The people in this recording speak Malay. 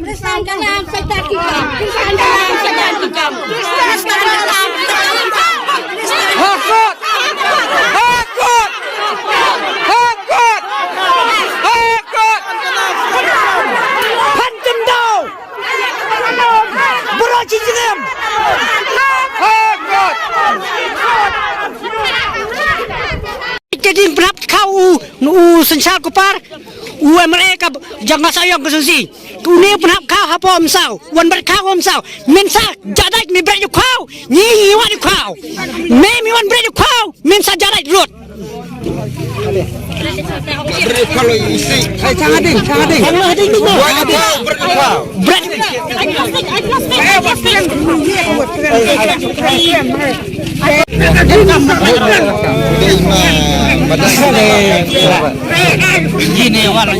Kristan kalam setan tikam. Kristan kalam setan tikam. Kristan kalam setan tikam. Hakut! Hakut! Hakut! Hakut! Pancam dau! Beraci jenam! Hakut! Jadi berap kau sensal kupar mereka jangan sayang kesusi ini berap kau apa omsau wan berkau omsau mensa jadak mi berejuk kau ni wan kau me wan berejuk kau mensa jadak rut kalau isi sangat ding gini walau